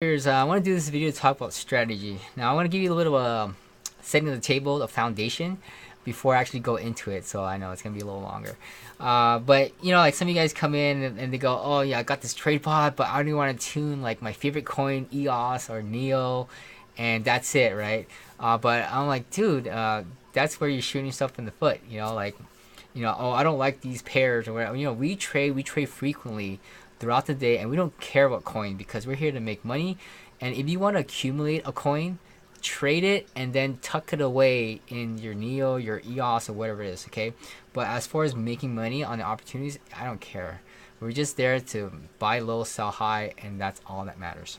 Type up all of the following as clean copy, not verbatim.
I want to do this video to talk about strategy. Now, I want to give you a little setting the table, the foundation, before I actually go into it. So I know it's gonna be a little longer. But like some of you guys come in and they go, "Oh yeah, I got this trade pod, but I only want to tune like my favorite coin, EOS or Neo, and that's it, right?" But I'm like, dude, that's where you're shooting yourself in the foot. Oh, I don't like these pairs or whatever. We trade frequently throughout the day, and we don't care what coin because we're here to make money. And if you want to accumulate a coin, trade it and then tuck it away in your Neo, your EOS, or whatever it is. Okay, but as far as making money on the opportunities, I don't care. We're just there to buy low, sell high, and that's all that matters.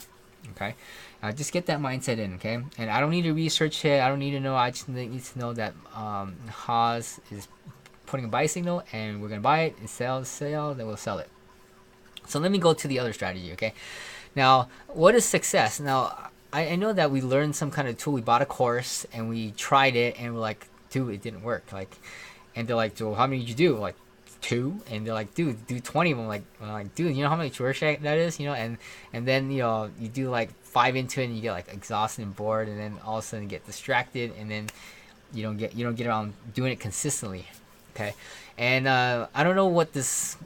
Okay, just get that mindset in. Okay, and I don't need to research it. I don't need to know. I just need to know that Haas is putting a buy signal, and we're gonna buy it and sell, then we'll sell it. So let me go to the other strategy. Okay, now what is success? Now I know that we learned some kind of tool. We bought a course and we tried it, and we're like, dude, it didn't work. And they're like, "So how many did you do?" Like, two. And they're like, "Dude, do 20 of them." I'm like, dude, you know how much work that is? And then you do like five into it, and you get like exhausted and bored, and then all of a sudden you get distracted, and then you don't get around doing it consistently. Okay, and I don't know if this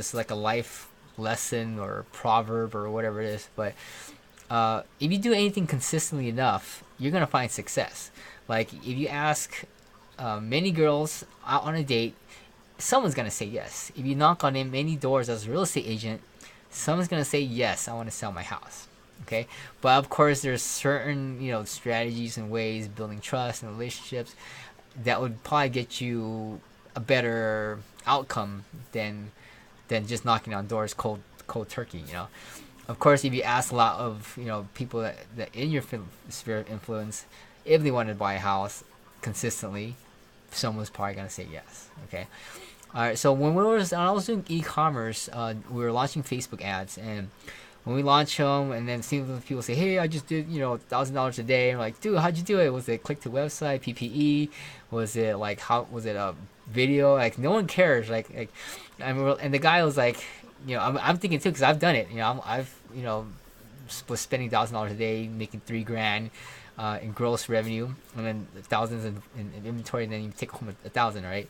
is like a life lesson or proverb or whatever it is, but if you do anything consistently enough, you're gonna find success. Like if you ask many girls out on a date, someone's gonna say yes. If you knock on many doors as a real estate agent, someone's gonna say yes. I want to sell my house. Okay, but of course there's certain strategies and ways building trust and relationships that would probably get you a better outcome than just knocking on doors cold turkey. Of course, if you ask a lot of people that in your sphere of influence, if they wanted to buy a house consistently, someone's probably gonna say yes. Okay. All right. So when I was doing e-commerce, we were launching Facebook ads, and when we launch them, and then seeing people say, "Hey, I just did $1,000 a day," and we're like, "Dude, how'd you do it? Was it click to website, PPE? Was it like how was it a video? Like no one cares. And the guy was like, I'm thinking too because I've done it. I've was spending $1,000 a day, making 3 grand in gross revenue, and then thousands in inventory, and then you take home 1,000, right?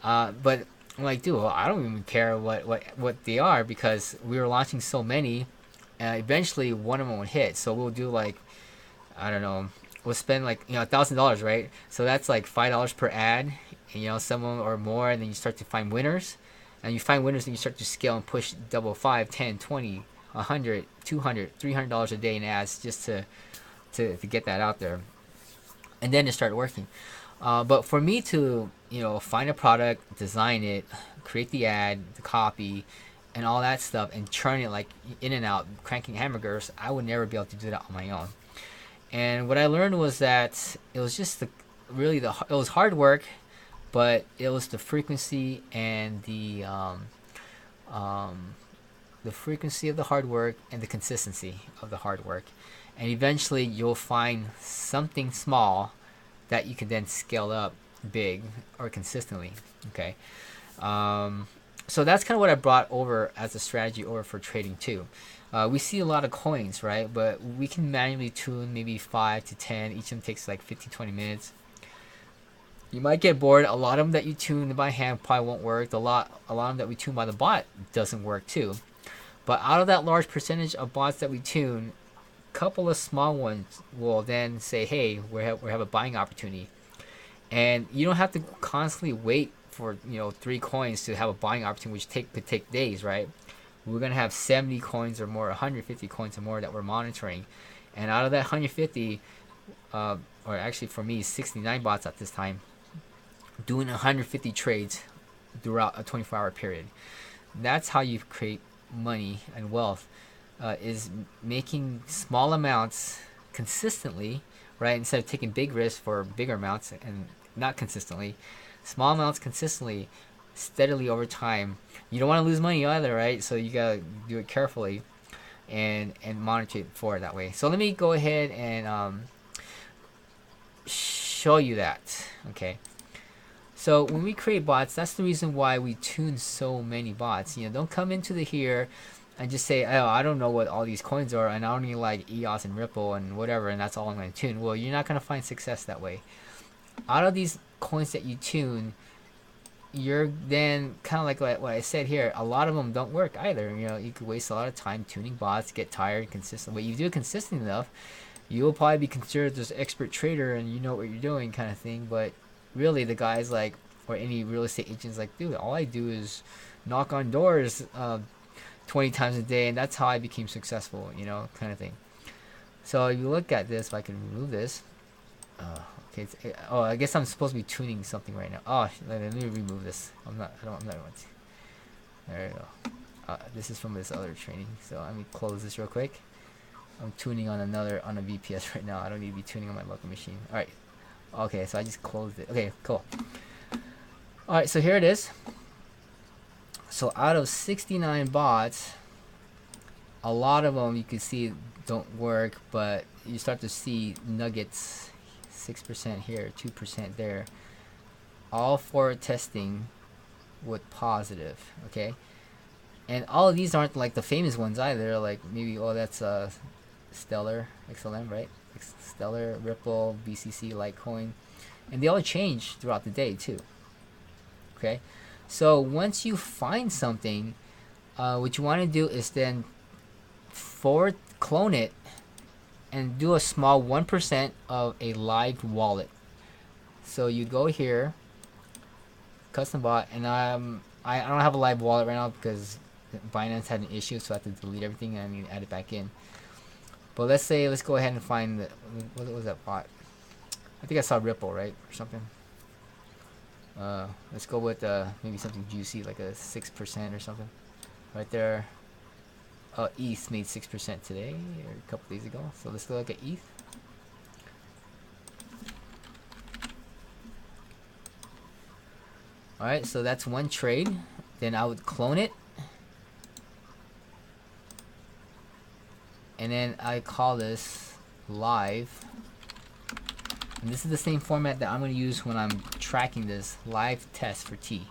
But I'm like, dude, well, I don't even care what they are because we were launching so many. Eventually, one of them would hit. So we'll do like, I don't know, we'll spend like $1,000, right? So that's like $5 per ad, and someone or more, and then you start to find winners, and you find winners, and you start to scale and push double 5, 10, 20, 100, 200, $300 a day in ads just to get that out there, and then it started working. But for me to find a product, design it, create the ad, the copy, and all that stuff, and churn it like in and out, cranking hamburgers, I would never be able to do that on my own. And what I learned was that it was just it was hard work, but it was the frequency and the frequency of the hard work and the consistency of the hard work, and eventually you'll find something small that you can then scale up big or consistently. Okay. So that's kind of what I brought over as a strategy over for trading too. We see a lot of coins, right? But we can manually tune maybe 5 to 10. Each of them takes like 15, 20 minutes. You might get bored. A lot of them that you tune by hand probably won't work. A lot of them that we tune by the bot doesn't work too. But out of that large percentage of bots that we tune, a couple of small ones will then say, "Hey, we have a buying opportunity," and you don't have to constantly wait for 3 coins to have a buying opportunity, which could take days, right? We're gonna have 70 coins or more, 150 coins or more that we're monitoring, and out of that 150, or actually for me, 69 bots at this time, doing 150 trades throughout a 24-hour period. That's how you create money and wealth. Is making small amounts consistently, right? Instead of taking big risks for bigger amounts and not consistently, small amounts consistently, steadily over time. You don't want to lose money either, right? So you gotta do it carefully and monitor it for it that way. So let me go ahead and show you that. Okay. So when we create bots, that's the reason why we tune so many bots. Don't come into the here and just say, oh, I don't know what all these coins are, and I only like EOS and Ripple and whatever, and that's all I'm going to tune. Well, you're not going to find success that way. Out of these coins that you tune, you're then kind of like what I said here. A lot of them don't work either. You know, you could waste a lot of time tuning bots, get tired consistently. But you do it consistent enough, you will probably be considered this expert trader and you know what you're doing kind of thing. But really, the guys like, or any real estate agents like, dude, all I do is knock on doors 20 times a day, and that's how I became successful, you know, kind of thing. So if you look at this, if I can remove this, okay. Oh, I guess I'm supposed to be tuning something right now. Oh, let me remove this. I'm not. I'm not. There you go. This is from this other training. So let me close this real quick. I'm tuning on a VPS right now. I don't need to be tuning on my local machine. All right. Okay, so I just closed it. Okay, cool. All right, so here it is. So out of 69 bots, a lot of them you can see don't work, but you start to see nuggets. 6% here, 2% there. All for testing with positive, okay? And all of these aren't like the famous ones either. Like maybe, oh, that's Stellar, XLM, right? Stellar, Ripple, BCC, Litecoin. And they all change throughout the day too, okay? So once you find something, what you want to do is then forward clone it and do a small 1% of a live wallet. So you go here, custom bot, and I don't have a live wallet right now because Binance had an issue, so I have to delete everything and I need to add it back in. But let's go ahead and find what was that bot? I think I saw Ripple, right, or something. Let's go with maybe something juicy like a 6% or something, right there. ETH made 6% today or a couple days ago. So let's go look at ETH. Alright, so that's one trade. Then I would clone it. And then I call this live. And this is the same format that I'm going to use when I'm tracking this live test for T.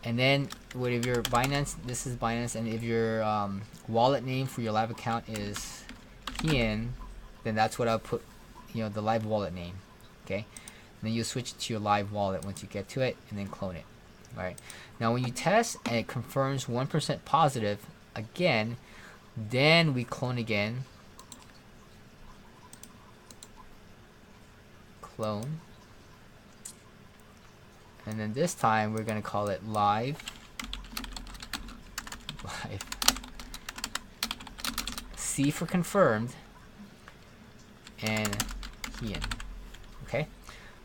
And then if your Binance, this is Binance, and if your wallet name for your live account is Hien, then that's what I'll put, you know, the live wallet name, okay? And then you switch it to your live wallet once you get to it, and then clone it. All right. Now when you test and it confirms 1% positive, again, then we clone again. Clone. And then this time we're going to call it live. Live. C for confirmed. And Hien. Okay?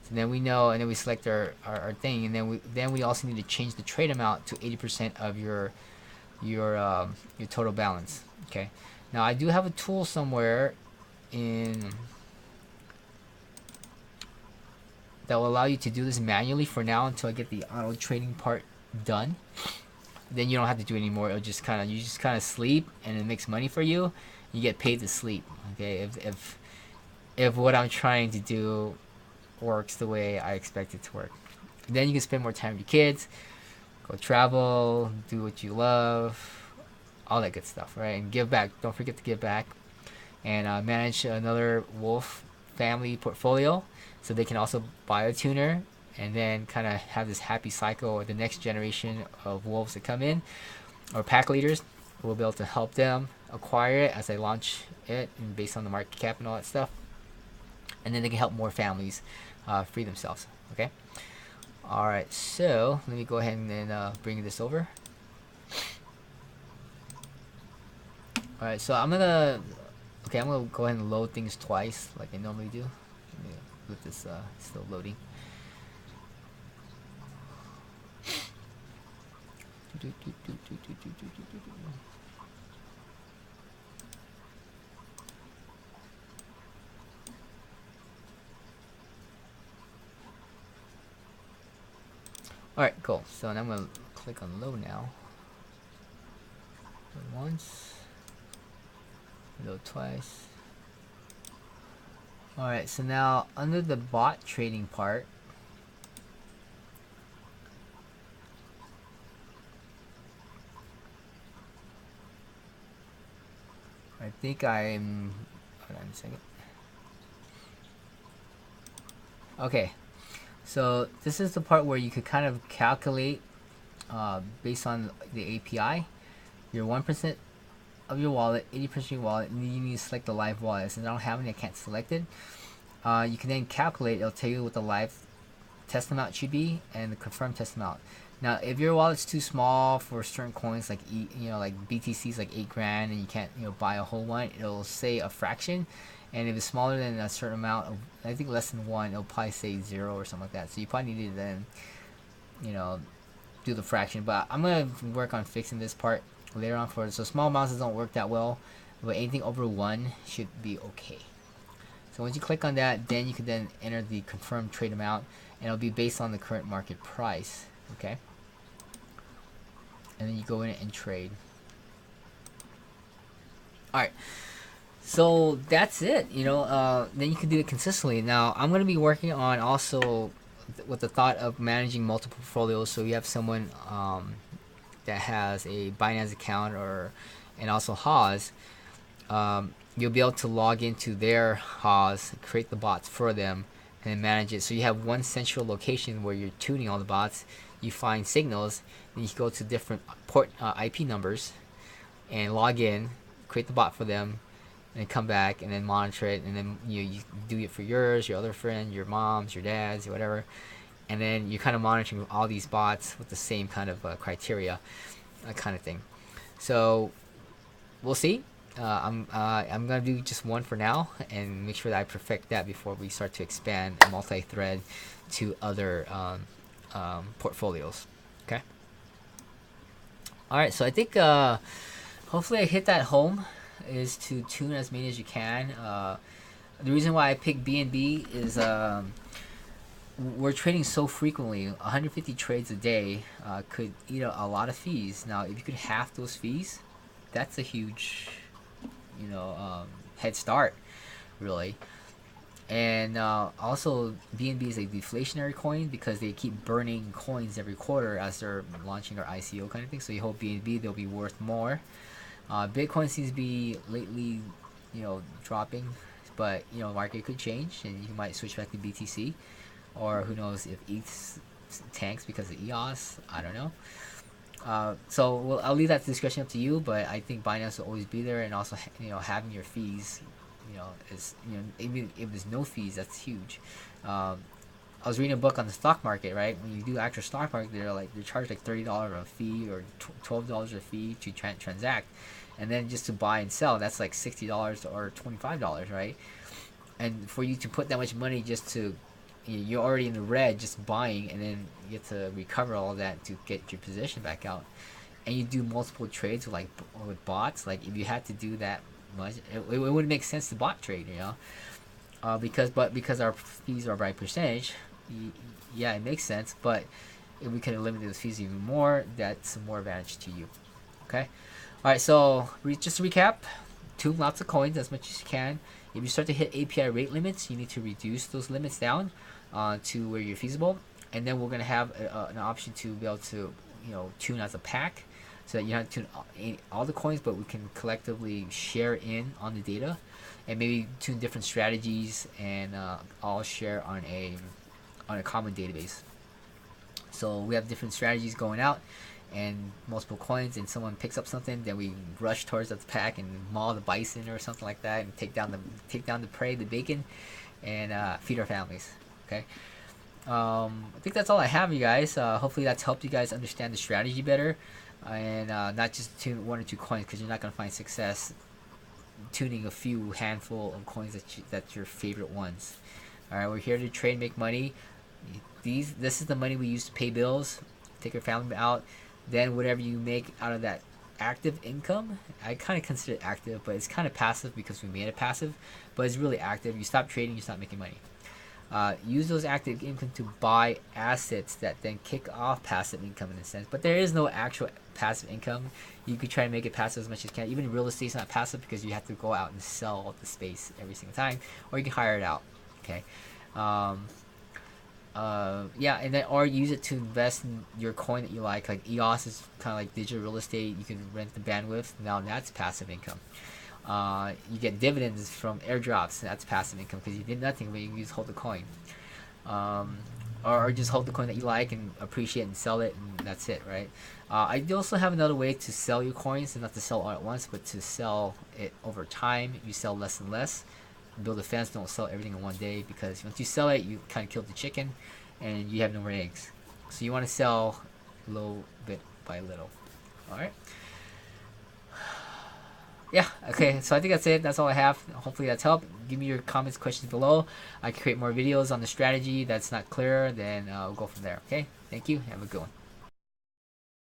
So then we know, and then we select our thing, and then we also need to change the trade amount to 80% of your total balance. Okay? Now I do have a tool somewhere that will allow you to do this manually for now until I get the auto trading part done. Then you don't have to do it anymore. It'll just you just kind of sleep, and it makes money for you. You get paid to sleep. Okay, if what I'm trying to do works the way I expect it to work, then you can spend more time with your kids, go travel, do what you love, all that good stuff, right? And give back. Don't forget to give back, and manage another Wolf family portfolio, so they can also buy a tuner and then kind of have this happy cycle of the next generation of wolves that come in, or pack leaders. We'll be able to help them acquire it as they launch it, and based on the market cap and all that stuff, and then they can help more families free themselves. Okay. All right, so let me go ahead and bring this over. All right, so I'm gonna go ahead and load things twice like I normally do. With this still loading. Alright, cool. So now I'm going to click on load now. Load once. Load twice. Alright, so now under the bot trading part, think I'm. Hold on a second. Okay, so this is the part where you could kind of calculate based on the API, your 1% of your wallet, 80% of your wallet, and then you need to select the live wallet. Since I don't have any, I can't select it. You can then calculate. It'll tell you what the live test amount should be and the confirmed test amount. Now, if your wallet's too small for certain coins, like like BTC's like 8 grand, and you can't buy a whole one, it'll say a fraction. And if it's smaller than a certain amount of, I think less than one, it'll probably say 0 or something like that. So you probably need to then, do the fraction. But I'm gonna work on fixing this part later on for it. So small amounts don't work that well, but anything over 1 should be okay. So once you click on that, then you can then enter the confirmed trade amount, and it'll be based on the current market price. Okay. And then you go in and trade. All right. So that's it. Then you can do it consistently. Now I'm going to be working on also with the thought of managing multiple portfolios. So you have someone that has a Binance account and also Haas. You'll be able to log into their Haas, create the bots for them, and manage it. So you have one central location where you're tuning all the bots. You find signals, and you can go to different port IP numbers and log in, create the bot for them, and then come back and then monitor it, and then you do it for yours, your other friend, your mom's, your dad's, whatever, and then you're kind of monitoring all these bots with the same kind of criteria, kind of thing. So we'll see. I'm gonna do just one for now and make sure that I perfect that before we start to expand multi-thread to other portfolios. Okay. All right. So I think hopefully I hit that home is to tune as many as you can. The reason why I picked BNB is we're trading so frequently. 150 trades a day could eat a lot of fees. Now, if you could half those fees, that's a huge head start, really. And also BNB is a deflationary coin because they keep burning coins every quarter as they're launching their ICO kind of thing. So you hope BNB they'll be worth more. Bitcoin seems to be lately dropping, but market could change and you might switch back to BTC, or who knows if ETH tanks because of EOS. I don't know. So I'll leave that discussion up to you, but I think Binance will always be there, and also having your fees, is even if there's no fees, that's huge. I was reading a book on the stock market, right? When you do actual stock market, they're charged like $30 a fee or $12 a fee to transact, and then just to buy and sell, that's like $60 or $25, right? And for you to put that much money just to you're already in the red just buying, and then you get to recover all that to get your position back out, and you do multiple trades with bots. Like if you had to do that much, it wouldn't make sense to bot trade, because our fees are by percentage. Yeah, it makes sense, but if we can eliminate those fees even more, that's more advantage to you. Okay. All right, so just to recap, tune lots of coins as much as you can. If you start to hit API rate limits, you need to reduce those limits down to where you're feasible, and then we're going to have an option to be able to tune as a pack, so that you don't have to tune all the coins, but we can collectively share in on the data, and maybe tune different strategies and all share on a common database. So we have different strategies going out and multiple coins, and someone picks up something, then we rush towards that pack and maul the bison or something like that, and take down the prey, the bacon, and feed our families. Okay. I think that's all I have, you guys. Hopefully that's helped you guys understand the strategy better, and not just tune one or two coins, because you're not going to find success tuning a few handful of coins that's your favorite ones. All right, we're here to trade, make money. This is the money we use to pay bills, take your family out. Then whatever you make out of that active income, I kind of consider it active, but it's kind of passive because we made it passive, but it's really active. You stop trading, you stop making money. Use those active income to buy assets that then kick off passive income in a sense, but there is no actual passive income. You could try to make it passive as much as you can. Even real estate is not passive because you have to go out and sell the space every single time, or you can hire it out. Okay. Yeah, and then or use it to invest in your coin that you like EOS is kind of like digital real estate. You can rent the bandwidth. Now that's passive income. You get dividends from airdrops. That's passive income because you did nothing, but you can just hold the coin. Um, or just hold the coin that you like and appreciate and sell it, and that's it, right? I do also have another way to sell your coins, and not to sell all at once, but to sell it over time. You sell less and less. Build a fence. Don't sell everything in one day, because once you sell it, you kind of kill the chicken, and you have no more eggs. So you want to sell little bit by little. All right. Yeah, okay, so I think that's it. That's all I have. Hopefully that's helped. Give me your comments, questions below. I can create more videos on the strategy that's not clear, then we'll go from there. Okay, thank you. Have a good one.